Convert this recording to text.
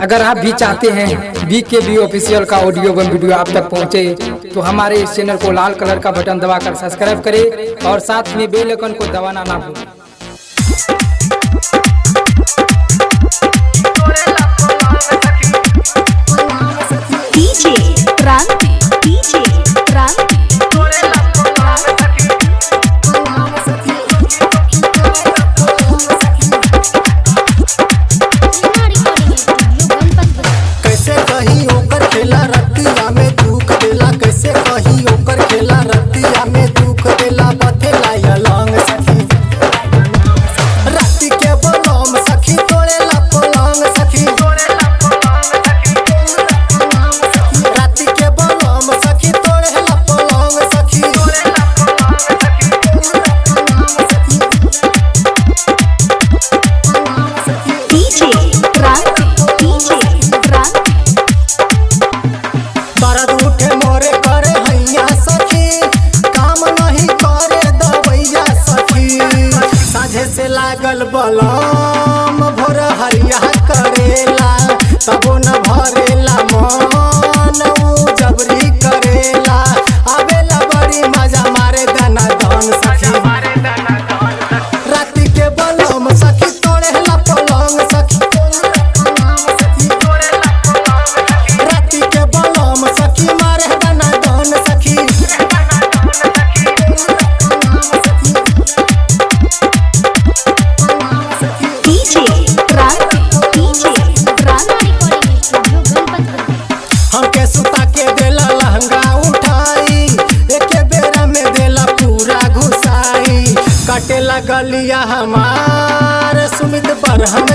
अगर आप भी चाहते हैं BKB ऑफिशियल का ऑडियो वन वीडियो आप तक पहुंचे तो हमारे इस चैनल को लाल कलर का बटन दबाकर सब्सक्राइब करें और साथ में बेल आइकन को दबाना ना भूलें। से लागल बलम भोर हरिया करेला तबो न भरेला मन जबरी करेला आवेला बड़ी मजा मारे दाना दान सखी राती के बलम सखी तोड़ेला पलंग सखी राती के बलम सखी मारे दाना दान सखी हमके सुता के देला लहंगा उठाई एके बेरा में देला पूरा घुसाई कटे लगलिया हमार सुमित पर हम